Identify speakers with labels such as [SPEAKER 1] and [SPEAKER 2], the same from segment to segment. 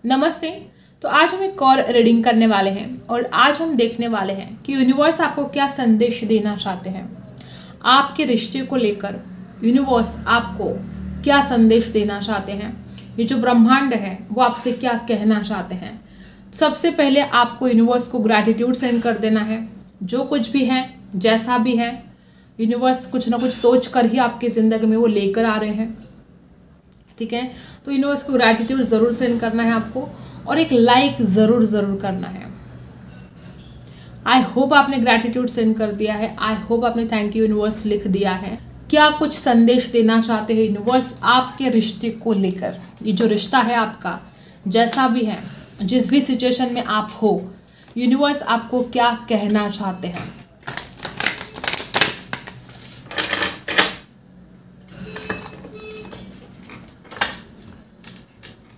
[SPEAKER 1] नमस्ते। तो आज हम एक और रीडिंग करने वाले हैं और आज हम देखने वाले हैं कि यूनिवर्स आपको क्या संदेश देना चाहते हैं। आपके रिश्ते को लेकर यूनिवर्स आपको क्या संदेश देना चाहते हैं, ये जो ब्रह्मांड है वो आपसे क्या कहना चाहते हैं। सबसे पहले आपको यूनिवर्स को ग्रैटिट्यूड सेंड कर देना है। जो कुछ भी है, जैसा भी है, यूनिवर्स कुछ ना कुछ सोच कर ही आपकी ज़िंदगी में वो लेकर आ रहे हैं। ठीक है, तो यूनिवर्स को ग्रैटिट्यूड ज़रूर सेंड करना है आपको और एक लाइक ज़रूर करना है। आई होप आपने ग्रैटिट्यूड सेंड कर दिया है। आई होप आपने थैंक यू यूनिवर्स लिख दिया है। क्या कुछ संदेश देना चाहते हैं यूनिवर्स आपके रिश्ते को लेकर। ये जो रिश्ता है आपका, जैसा भी है, जिस भी सिचुएशन में आप हो, यूनिवर्स आपको क्या कहना चाहते हैं।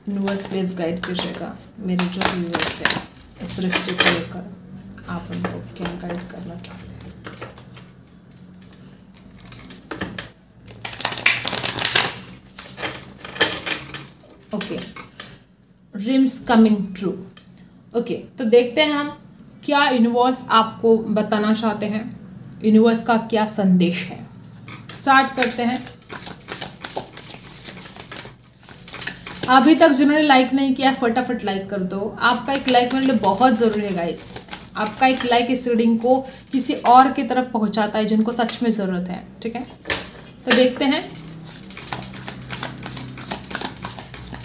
[SPEAKER 1] यूनिवर्स प्लीज गाइड कीजिएगा मेरे जो व्यूअर्स है इस रिश्ते को लेकर, आप उनको क्या गाइड करना चाहते हैं। Okay, dreams coming true. Okay, तो देखते हैं हम क्या यूनिवर्स आपको बताना चाहते हैं, यूनिवर्स का क्या संदेश है। स्टार्ट करते हैं। अभी तक जिन्होंने लाइक नहीं किया फटाफट लाइक कर दो। आपका एक लाइक मेरे लिए बहुत ज़रूरी है गाइस। आपका एक लाइक इस रीडिंग को किसी और की तरफ पहुंचाता है जिनको सच में ज़रूरत है। ठीक है, तो देखते हैं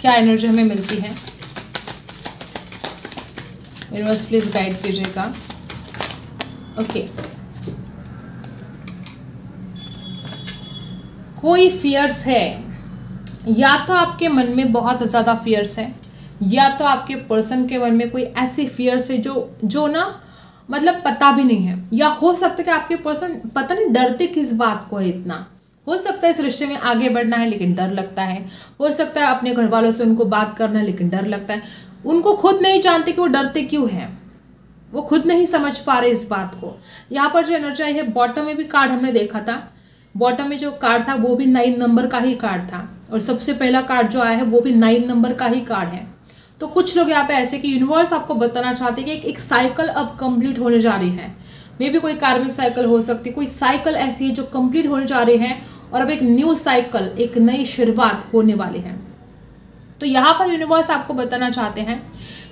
[SPEAKER 1] क्या एनर्जी हमें मिलती है। यूनिवर्स प्लीज गाइड कीजिएगा। ओके, कोई फियर्स है, या तो आपके मन में बहुत ज़्यादा फियर्स है, या तो आपके पर्सन के मन में कोई ऐसी फियर्स है जो ना मतलब पता भी नहीं है, या हो सकता है कि आपके पर्सन पता नहीं डरते किस बात को है इतना। हो सकता है इस रिश्ते में आगे बढ़ना है लेकिन डर लगता है। हो सकता है अपने घर वालों से उनको बात करना है लेकिन डर लगता है। उनको खुद नहीं जानते कि वो डरते क्यों हैं, वो खुद नहीं समझ पा रहे इस बात को। यहाँ पर जो एनर्जी है, बॉटम में भी कार्ड हमने देखा था, बॉटम में जो कार्ड था वो भी 9 नंबर का ही कार्ड था और सबसे पहला कार्ड जो आया है वो भी 9 नंबर का ही कार्ड है। तो कुछ लोग यहाँ पे ऐसे कि यूनिवर्स आपको बताना चाहते हैं कि एक साइकिल अब कंप्लीट होने जा रही है। मे बी कोई कार्मिक साइकिल हो सकती है, कोई साइकिल ऐसी है जो कंप्लीट होने जा रही है और अब एक न्यू साइकिल, एक नई शुरुआत होने वाली है। तो यहाँ पर यूनिवर्स आपको बताना चाहते हैं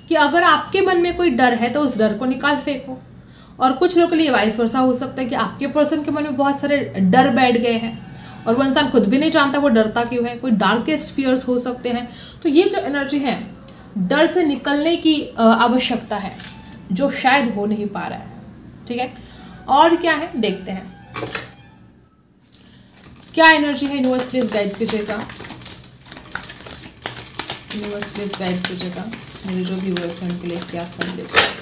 [SPEAKER 1] कि अगर आपके मन में कोई डर है तो उस डर को निकाल फेंको। और कुछ लोगों के लिए वाइस वर्सा हो सकता है कि आपके पर्सन के मन में बहुत सारे डर बैठ गए हैं और वो इंसान खुद भी नहीं जानता वो डरता क्यों है। कोई डार्केस्ट फियर्स हो सकते हैं। तो ये जो एनर्जी है, डर से निकलने की आवश्यकता है जो शायद हो नहीं पा रहा है। ठीक है, और क्या है देखते हैं क्या एनर्जी है। यूनिवर्स प्लीज गाइड कीजिएगा। यूनिवर्स प्लीज गाइड कीजिएगा मेरे जो व्यूअर्स हैं उनके लिए क्या संदेश है।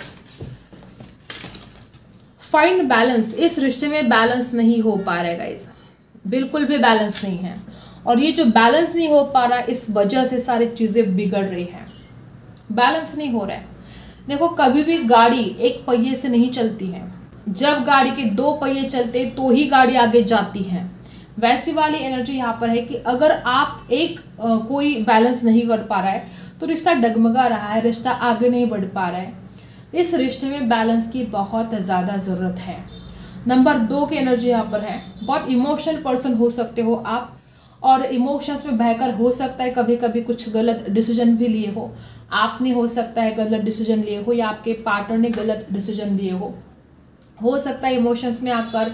[SPEAKER 1] Find balance. इस रिश्ते में बैलेंस नहीं हो पा रहा है गाइस, बिल्कुल भी बैलेंस नहीं है। और ये जो बैलेंस नहीं हो पा रहा है, इस वजह से सारी चीज़ें बिगड़ रही हैं। बैलेंस नहीं हो रहा है। देखो, कभी भी गाड़ी एक पहिए से नहीं चलती है। जब गाड़ी के 2 पहिए चलते तो ही गाड़ी आगे जाती है। वैसी वाली एनर्जी यहाँ पर है कि अगर आप कोई बैलेंस नहीं कर पा रहा है तो रिश्ता डगमगा रहा है, रिश्ता आगे नहीं बढ़ पा रहा है। इस रिश्ते में बैलेंस की बहुत ज़्यादा ज़रूरत है। नंबर 2 की एनर्जी यहाँ पर है। बहुत इमोशनल पर्सन हो सकते हो आप और इमोशंस में बहकर हो सकता है कभी कभी कुछ गलत डिसीजन भी लिए हो। आपने हो सकता है गलत डिसीजन लिए हो या आपके पार्टनर ने गलत डिसीजन लिए हो सकता है इमोशंस में आकर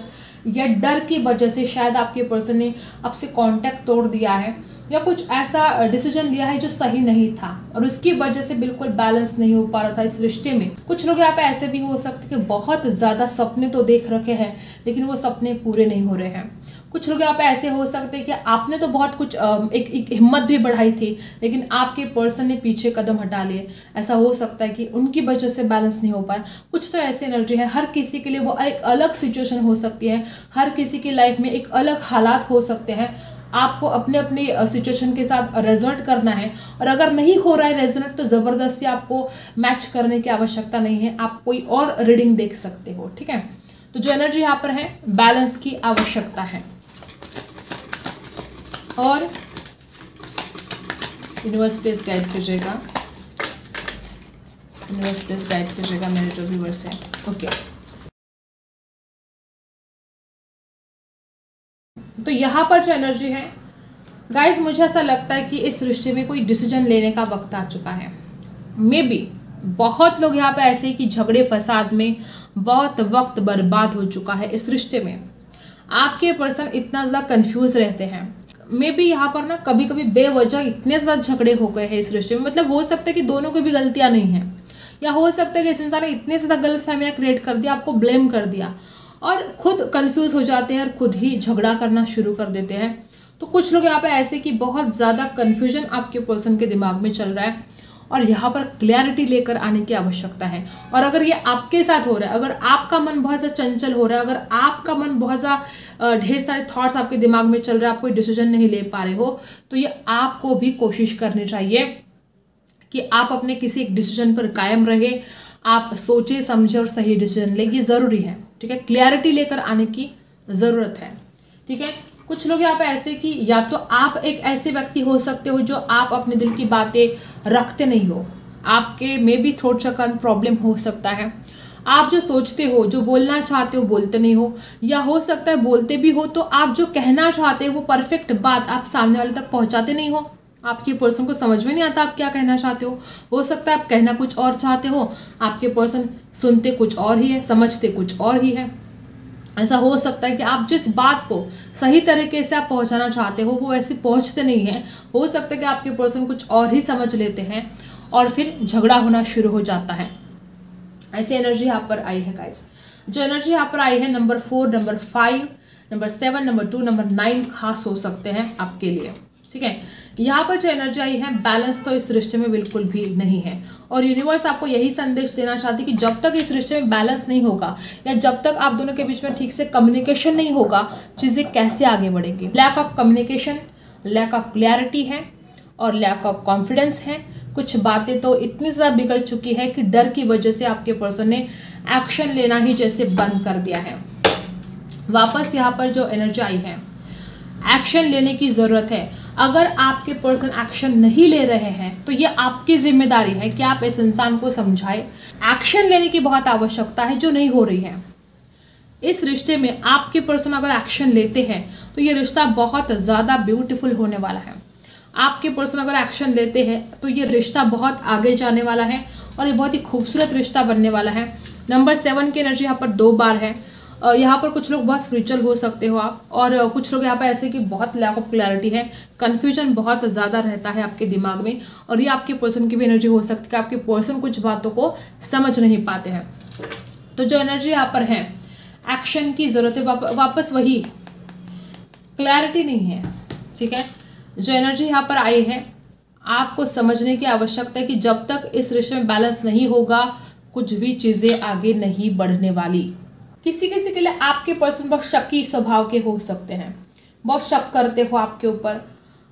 [SPEAKER 1] या डर की वजह से शायद आपके पर्सन ने आपसे कांटेक्ट तोड़ दिया है या कुछ ऐसा डिसीजन लिया है जो सही नहीं था और उसकी वजह से बिल्कुल बैलेंस नहीं हो पा रहा था इस रिश्ते में। कुछ लोग यहाँ पे ऐसे भी हो सकते कि बहुत ज़्यादा सपने तो देख रखे हैं लेकिन वो सपने पूरे नहीं हो रहे हैं। कुछ लोग यहाँ पे ऐसे हो सकते हैं कि आपने तो बहुत कुछ एक हिम्मत भी बढ़ाई थी लेकिन आपके पर्सन ने पीछे कदम हटा लिए। ऐसा हो सकता है कि उनकी वजह से बैलेंस नहीं हो पाया। कुछ तो ऐसी एनर्जी है, हर किसी के लिए वो एक अलग सिचुएशन हो सकती है, हर किसी की लाइफ में एक अलग हालात हो सकते हैं। आपको अपने अपने सिचुएशन के साथ रेजोनेट करना है और अगर नहीं हो रहा है रेजोनेट तो ज़बरदस्ती आपको मैच करने की आवश्यकता नहीं है। आप कोई और रीडिंग देख सकते हो। ठीक है, तो जो एनर्जी यहाँ पर है, बैलेंस की आवश्यकता है। और यूनिवर्स प्लीज गाइड कीजिएगा यूनिवर्स प्लीज गाइड कीजिएगा मेरे जो व्यूअर्स हैं। ओके, तो यहाँ पर जो एनर्जी है गाइज, मुझे ऐसा लगता है कि इस रिश्ते में कोई डिसीजन लेने का वक्त आ चुका है। मे बी बहुत लोग यहाँ पे ऐसे ही कि झगड़े फसाद में बहुत वक्त बर्बाद हो चुका है इस रिश्ते में। आपके पर्सन इतना ज़्यादा कंफ्यूज रहते हैं। मे बी यहाँ पर ना कभी कभी बेवजह इतने ज़्यादा झगड़े हो गए हैं इस रिश्ते में। मतलब हो सकता है कि दोनों की भी गलतियाँ नहीं हैं, या हो सकता है कि इस इंसान ने इतने ज़्यादा गलत फहमियाँ क्रिएट कर दिया, आपको ब्लेम कर दिया और खुद कंफ्यूज हो जाते हैं और खुद ही झगड़ा करना शुरू कर देते हैं। तो कुछ लोग यहाँ पे ऐसे कि बहुत ज़्यादा कन्फ्यूजन आपके पर्सन के दिमाग में चल रहा है और यहाँ पर क्लैरिटी लेकर आने की आवश्यकता है। और अगर ये आपके साथ हो रहा है, अगर आपका मन बहुत सा चंचल हो रहा है, अगर आपका मन बहुत सा ढेर सारे थॉट्स आपके दिमाग में चल रहे हैं, आप कोई डिसीजन नहीं ले पा रहे हो, तो ये आपको भी कोशिश करनी चाहिए कि आप अपने किसी एक डिसीजन पर कायम रहे। आप सोचे समझे और सही डिसीजन ले, ये ज़रूरी है। ठीक है, क्लैरिटी लेकर आने की ज़रूरत है। ठीक है, कुछ लोग यहाँ पे ऐसे कि या तो आप एक ऐसे व्यक्ति हो सकते हो जो आप अपने दिल की बातें रखते नहीं हो, आपके में भी थ्रोट चक्र में प्रॉब्लम हो सकता है। आप जो सोचते हो, जो बोलना चाहते हो, बोलते नहीं हो, या हो सकता है बोलते भी हो तो आप जो कहना चाहते हो वो परफेक्ट बात आप सामने वाले तक पहुंचाते नहीं हो। आपके पर्सन को समझ में नहीं आता आप क्या कहना चाहते हो सकता है आप कहना कुछ और चाहते हो, आपके पर्सन सुनते कुछ और ही है, समझते कुछ और ही है। ऐसा हो सकता है कि आप जिस बात को सही तरीके से आप पहुंचाना चाहते हो वो ऐसे पहुंचते नहीं है। हो सकता है कि आपके पर्सन कुछ और ही समझ लेते हैं और फिर झगड़ा होना शुरू हो जाता है। ऐसी एनर्जी यहाँ पर आई है गाइस। जो एनर्जी यहाँ पर आई है number 4, number 5, number 7, number 2, number 9 खास हो सकते हैं आपके लिए। ठीक है, यहाँ पर जो एनर्जी आई है, बैलेंस तो इस रिश्ते में बिल्कुल भी नहीं है और यूनिवर्स आपको यही संदेश देना चाहती है कि जब तक इस रिश्ते में बैलेंस नहीं होगा या जब तक आप दोनों के बीच में ठीक से कम्युनिकेशन नहीं होगा, चीज़ें कैसे आगे बढ़ेंगी। Lack of communication, lack of clarity है और लैक ऑफ कॉन्फिडेंस है। कुछ बातें तो इतनी ज़्यादा बिगड़ चुकी है कि डर की वजह से आपके पर्सन ने एक्शन लेना ही जैसे बंद कर दिया है। वापस यहाँ पर जो एनर्जी आई है, एक्शन लेने की ज़रूरत है। अगर आपके पर्सन एक्शन नहीं ले रहे हैं तो ये आपकी जिम्मेदारी है कि आप इस इंसान को समझाएं। एक्शन लेने की बहुत आवश्यकता है जो नहीं हो रही है इस रिश्ते में। आपके पर्सन अगर एक्शन लेते हैं तो ये रिश्ता बहुत ज़्यादा ब्यूटीफुल होने वाला है। आपके पर्सन अगर एक्शन लेते हैं तो ये रिश्ता बहुत आगे जाने वाला है और ये बहुत ही खूबसूरत रिश्ता बनने वाला है। नंबर 7 की एनर्जी यहाँ पर 2 बार है। यहाँ पर कुछ लोग बहुत स्पिरिचुअल हो सकते हो आप, और कुछ लोग यहाँ पर ऐसे कि बहुत लैक ऑफ क्लैरिटी है, कन्फ्यूजन बहुत ज़्यादा रहता है आपके दिमाग में, और ये आपके पर्सन की भी एनर्जी हो सकती है कि आपके पर्सन कुछ बातों को समझ नहीं पाते हैं। तो जो एनर्जी यहाँ पर है, एक्शन की ज़रूरत है। वापस वही क्लैरिटी नहीं है। ठीक है, जो एनर्जी यहाँ पर आई है, आपको समझने की आवश्यकता है कि जब तक इस रिश्ते में बैलेंस नहीं होगा कुछ भी चीज़ें आगे नहीं बढ़ने वाली। किसी किसी के लिए आपके पर्सन बहुत शकी स्वभाव के हो सकते हैं, बहुत शक करते हो आपके ऊपर,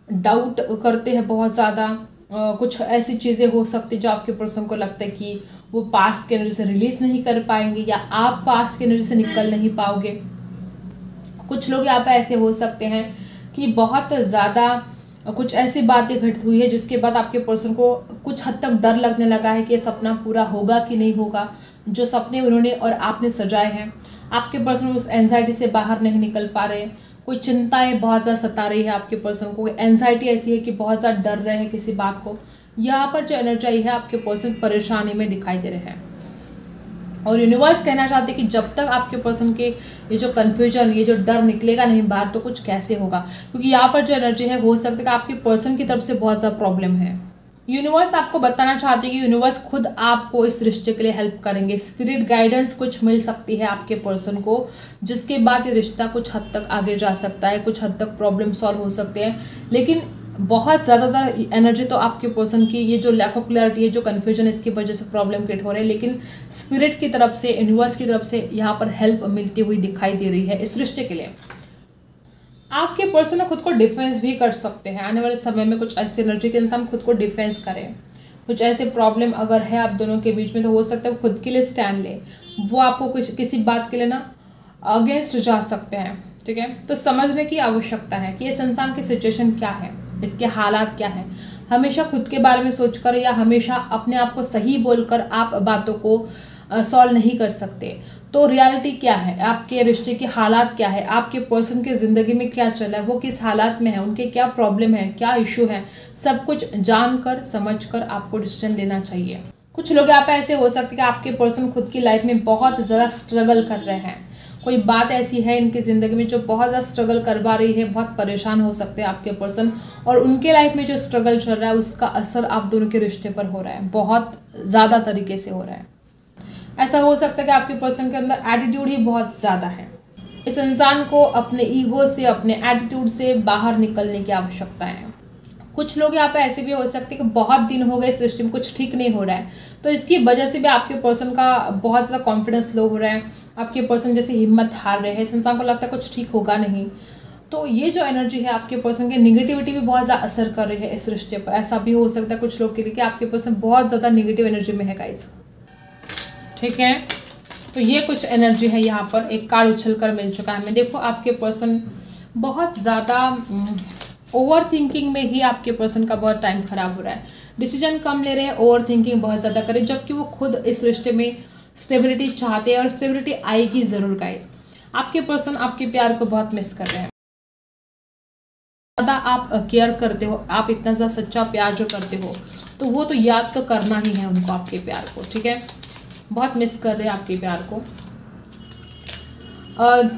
[SPEAKER 1] डाउट करते हैं बहुत ज़्यादा। कुछ ऐसी चीज़ें हो सकती जो आपके पर्सन को लगता है कि वो पास्ट की एनर्जी से रिलीज नहीं कर पाएंगे या आप पास्ट की एनर्जी से निकल नहीं पाओगे। कुछ लोग यहाँ पे ऐसे हो सकते हैं कि बहुत ज़्यादा कुछ ऐसी बातें घटित हुई है जिसके बाद आपके पर्सन को कुछ हद तक डर लगने लगा है कि ये सपना पूरा होगा कि नहीं होगा। जो सपने उन्होंने और आपने सजाए हैं, आपके पर्सन उस एंजाइटी से बाहर नहीं निकल पा रहे। कोई चिंताएं बहुत ज़्यादा सता रही है आपके पर्सन को, एंजाइटी ऐसी है कि बहुत ज़्यादा डर रहे हैं किसी बात को। यहाँ पर जो एनर्जी आई है, आपके पर्सन परेशानी में दिखाई दे रहे हैं और यूनिवर्स कहना चाहते हैं कि जब तक आपके पर्सन के ये जो कन्फ्यूजन, ये जो डर निकलेगा नहीं बाहर तो कुछ कैसे होगा। क्योंकि यहाँ पर जो एनर्जी है, हो सकता है कि आपके पर्सन की तरफ से बहुत ज़्यादा प्रॉब्लम है। यूनिवर्स आपको बताना चाहते हैं कि यूनिवर्स खुद आपको इस रिश्ते के लिए हेल्प करेंगे। स्पिरिट गाइडेंस कुछ मिल सकती है आपके पर्सन को, जिसके बाद ये रिश्ता कुछ हद तक आगे जा सकता है, कुछ हद तक प्रॉब्लम सॉल्व हो सकते हैं। लेकिन बहुत ज़्यादातर एनर्जी तो आपके पर्सन की ये जो लैक ऑफ क्लैरिटी है, जो कन्फ्यूजन है, इसकी वजह से प्रॉब्लम क्रिएट हो रहे हैं। लेकिन स्पिरिट की तरफ से, यूनिवर्स की तरफ से यहाँ पर हेल्प मिलती हुई दिखाई दे रही है इस रिश्ते के लिए। आपके पर्सन खुद को डिफेंस भी कर सकते हैं। आने वाले समय में कुछ ऐसी एनर्जी के इंसान खुद को डिफेंस करें। कुछ ऐसे प्रॉब्लम अगर है आप दोनों के बीच में तो हो सकता है वो खुद के लिए स्टैंड ले, वो आपको किसी बात के लिए ना अगेंस्ट जा सकते हैं। ठीक है, तो समझने की आवश्यकता है कि इस इंसान की सिचुएशन क्या है, इसके हालात क्या है। हमेशा खुद के बारे में सोचकर या हमेशा अपने आप को सही बोलकर आप बातों को सॉल्व नहीं कर सकते। तो रियलिटी क्या है, आपके रिश्ते के हालात क्या है, आपके पर्सन के ज़िंदगी में क्या चल रहा है, वो किस हालात में है, उनके क्या प्रॉब्लम है, क्या इशू है, सब कुछ जानकर समझकर आपको डिसीजन लेना चाहिए। कुछ लोग यहाँ पे ऐसे हो सकते हैं कि आपके पर्सन खुद की लाइफ में बहुत ज़्यादा स्ट्रगल कर रहे हैं। कोई बात ऐसी है इनकी ज़िंदगी में जो बहुत ज़्यादा स्ट्रगल करवा रही है, बहुत परेशान हो सकते हैं आपके पर्सन, और उनके लाइफ में जो स्ट्रगल चल रहा है उसका असर आप दोनों के रिश्ते पर हो रहा है, बहुत ज़्यादा तरीके से हो रहा है। ऐसा हो सकता है कि आपके पर्सन के अंदर एटीट्यूड ही बहुत ज़्यादा है। इस इंसान को अपने ईगो से, अपने एटीट्यूड से बाहर निकलने की आवश्यकता है। कुछ लोग यहाँ पे ऐसे भी हो सकते हैं कि बहुत दिन हो गए इस रिश्ते में कुछ ठीक नहीं हो रहा है, तो इसकी वजह से भी आपके पर्सन का बहुत ज़्यादा कॉन्फिडेंस लो हो रहा है, आपके पर्सन जैसे हिम्मत हार रहे हैं, इस इंसान को लगता है कुछ ठीक होगा नहीं। तो ये जो एनर्जी है आपके पर्सन की, निगेटिविटी भी बहुत ज़्यादा असर कर रही है इस रिश्ते पर। ऐसा भी हो सकता है कुछ लोग के लिए कि आपके पर्सन बहुत ज़्यादा निगेटिव एनर्जी में है गाइस, ठीक है। तो ये कुछ एनर्जी है यहाँ पर। एक कार्ड उछल कर मिल चुका है हमें। देखो आपके पर्सन बहुत ज़्यादा ओवर थिंकिंग में ही आपके पर्सन का बहुत टाइम खराब हो रहा है, डिसीजन कम ले रहे हैं, ओवर थिंकिंग बहुत ज़्यादा करें, जबकि वो खुद इस रिश्ते में स्टेबिलिटी चाहते हैं और स्टेबिलिटी आएगी ज़रूर गाइस। आपके पर्सन आपके प्यार को बहुत मिस कर रहे हैं। ज़्यादा आप केयर करते हो, आप इतना ज़्यादा सच्चा प्यार जो करते हो, तो वो तो याद तो करना ही है उनको आपके प्यार को, ठीक है। बहुत मिस कर रहे हैं आपके प्यार को।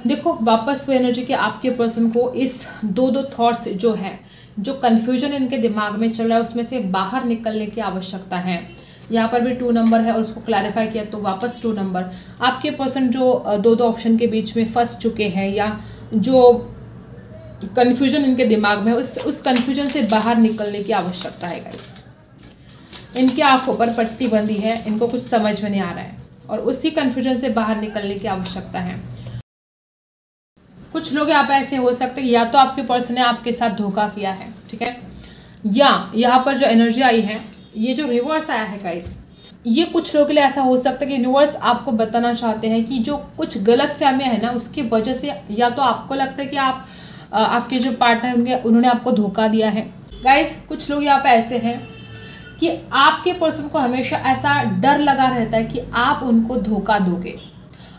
[SPEAKER 1] देखो वापस वो एनर्जी कि आपके पर्सन को इस दो थॉट्स जो है, जो कन्फ्यूजन इनके दिमाग में चल रहा है, उसमें से बाहर निकलने की आवश्यकता है। यहाँ पर भी 2 नंबर है और उसको क्लैरिफाई किया तो वापस 2 नंबर। आपके पर्सन जो दो ऑप्शन के बीच में फंस चुके हैं या जो कन्फ्यूजन इनके दिमाग में, उस कन्फ्यूजन से बाहर निकलने की आवश्यकता है गाइस। इनकी आंखों पर पट्टी बंधी है, इनको कुछ समझ में नहीं आ रहा है और उसी कन्फ्यूजन से बाहर निकलने की आवश्यकता है। कुछ लोग यहाँ पे ऐसे हो सकते हैं या तो आपके पर्सन ने आपके साथ धोखा किया है, ठीक है, या यहाँ पर जो एनर्जी आई है, ये जो रिवर्स आया है गाइस, ये कुछ लोगों के लिए ऐसा हो सकता है कि यूनिवर्स आपको बताना चाहते हैं कि जो कुछ गलत फहमियाँ है ना, उसकी वजह से या तो आपको लगता है कि आपके जो पार्टनर होंगे उन्होंने आपको धोखा दिया है गाइस। कुछ लोग यहाँ पे ऐसे हैं कि आपके पर्सन को हमेशा ऐसा डर लगा रहता है कि आप उनको धोखा दोगे,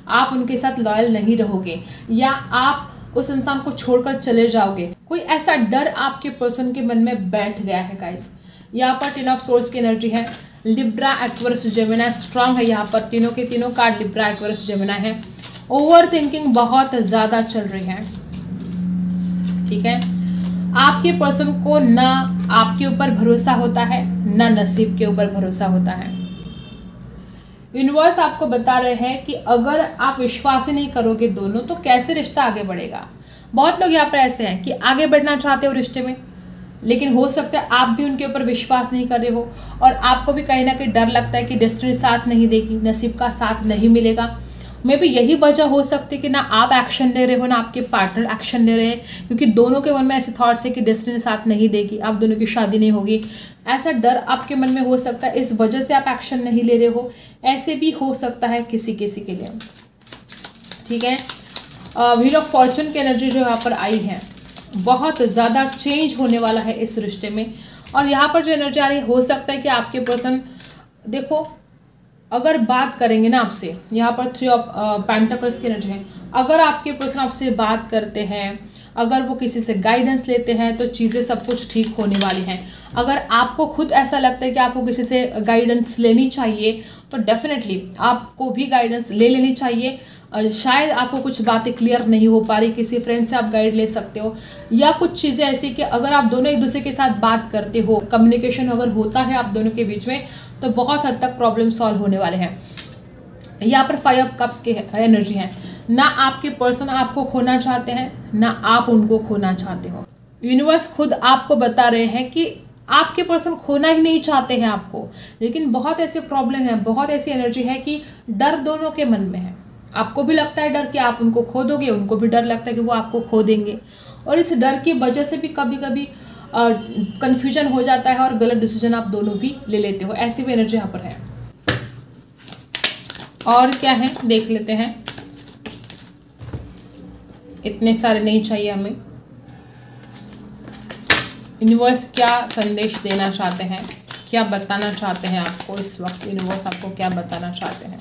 [SPEAKER 1] आप उनके साथ लॉयल नहीं रहोगे या आप उस इंसान को छोड़कर चले जाओगे। कोई ऐसा डर आपके पर्सन के मन में बैठ गया है गाइस। यहाँ पर 10 ऑफ सोर्स की एनर्जी है, लिब्रा, एक्वेरियस, जेमिनी स्ट्रांग है। यहाँ पर तीनों के तीनों कार्ड लिब्रा, एक्वेरियस, जेमिनी है। ओवर थिंकिंग बहुत ज़्यादा चल रही है, ठीक है। आपके पर्सन को ना आपके ऊपर भरोसा होता है, ना नसीब के ऊपर भरोसा होता है। यूनिवर्स आपको बता रहे हैं कि अगर आप विश्वास ही नहीं करोगे दोनों, तो कैसे रिश्ता आगे बढ़ेगा। बहुत लोग यहाँ पर ऐसे हैं कि आगे बढ़ना चाहते हो रिश्ते में, लेकिन हो सकता है आप भी उनके ऊपर विश्वास नहीं कर रहे हो और आपको भी कहीं ना कहीं डर लगता है कि डेस्टिनी साथ नहीं देगी, नसीब का साथ नहीं मिलेगा। मे भी यही वजह हो सकती है कि ना आप एक्शन ले रहे हो ना आपके पार्टनर एक्शन ले रहे हैं, क्योंकि दोनों के मन में ऐसे थॉट्स है कि डेस्टिनी साथ नहीं देगी, आप दोनों की शादी नहीं होगी। ऐसा डर आपके मन में हो सकता है, इस वजह से आप एक्शन नहीं ले रहे हो। ऐसे भी हो सकता है किसी किसी के लिए, ठीक है। व्हील ऑफ फॉर्चून की एनर्जी जो यहाँ पर आई है, बहुत ज़्यादा चेंज होने वाला है इस रिश्ते में। और यहाँ पर जो एनर्जी आ रही है, हो सकता है कि आपके पर्सन, देखो अगर बात करेंगे ना आपसे, यहाँ पर 3 ऑफ पेंटिकल्स की एनर्जी है, अगर आपके पर्सन आपसे बात करते हैं, अगर वो किसी से गाइडेंस लेते हैं, तो चीज़ें सब कुछ ठीक होने वाली हैं। अगर आपको खुद ऐसा लगता है कि आपको किसी से गाइडेंस लेनी चाहिए, तो डेफिनेटली आपको भी गाइडेंस ले लेनी चाहिए। शायद आपको कुछ बातें क्लियर नहीं हो पा रही, किसी फ्रेंड से आप गाइड ले सकते हो, या कुछ चीज़ें ऐसी कि अगर आप दोनों एक दूसरे के साथ बात करते हो, कम्युनिकेशन अगर होता है आप दोनों के बीच में, तो बहुत हद तक प्रॉब्लम सॉल्व होने वाले हैं। यहाँ पर 5 ऑफ कप्स की एनर्जी है। ना आपके पर्सन आपको खोना चाहते हैं, ना आप उनको खोना चाहते हो। यूनिवर्स खुद आपको बता रहे हैं कि आपके पर्सन खोना ही नहीं चाहते हैं आपको, लेकिन बहुत ऐसे प्रॉब्लम है, बहुत ऐसी एनर्जी है कि डर दोनों के मन में है। आपको भी लगता है डर कि आप उनको खो दोगे, उनको भी डर लगता है कि वो आपको खो देंगे, और इस डर की वजह से भी कभी कभी कन्फ्यूजन हो जाता है और गलत डिसीजन आप दोनों भी ले लेते हो। ऐसी भी एनर्जी यहाँ पर है। और क्या है देख लेते हैं, इतने सारे नहीं चाहिए हमें। यूनिवर्स क्या संदेश देना चाहते हैं, क्या बताना चाहते हैं आपको इस वक्त, यूनिवर्स आपको क्या बताना चाहते हैं।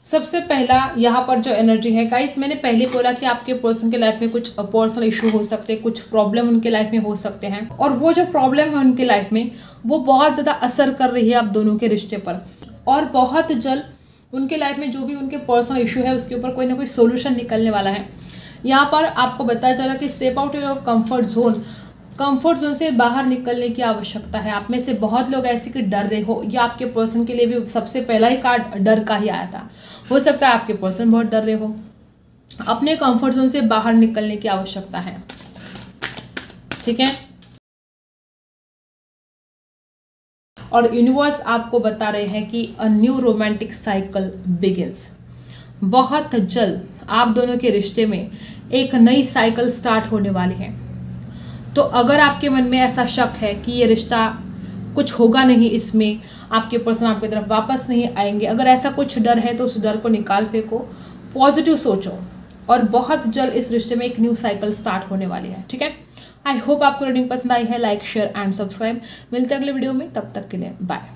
[SPEAKER 1] सबसे पहला यहाँ पर जो एनर्जी है गाइस, मैंने पहले बोला कि आपके पर्सन के लाइफ में कुछ पर्सनल इशू हो सकते हैं, कुछ प्रॉब्लम उनके लाइफ में हो सकते हैं, और वो जो प्रॉब्लम है उनके लाइफ में वो बहुत ज़्यादा असर कर रही है आप दोनों के रिश्ते पर, और बहुत जल्द उनके लाइफ में जो भी उनके पर्सनल इशू है उसके ऊपर कोई ना कोई सोल्यूशन निकलने वाला है। यहाँ पर आपको बताया जा रहा है कि step out your comfort zone से बाहर निकलने की आवश्यकता है। आप में से बहुत लोग ऐसे कि डर रहे हो, या आपके पर्सन के लिए भी सबसे पहला ही कार्ड डर का ही आया था। हो सकता है आपके पर्सन बहुत डर रहे हो। अपने कंफर्ट जोन से बाहर निकलने की आवश्यकता है, ठीक है। और यूनिवर्स आपको बता रहे हैं कि a new romantic cycle begins. बहुत जल्द आप दोनों के रिश्ते में एक नई साइकिल स्टार्ट होने वाली है। तो अगर आपके मन में ऐसा शक है कि ये रिश्ता कुछ होगा नहीं, इसमें आपके पर्सन आपकी तरफ वापस नहीं आएंगे, अगर ऐसा कुछ डर है तो उस डर को निकाल फेंको, पॉजिटिव सोचो, और बहुत जल्द इस रिश्ते में एक न्यू साइकिल स्टार्ट होने वाली है, ठीक है। आई होप आपको रीडिंग पसंद आई है। Like, share and subscribe. मिलते हैं अगले वीडियो में, तब तक के लिए बाय।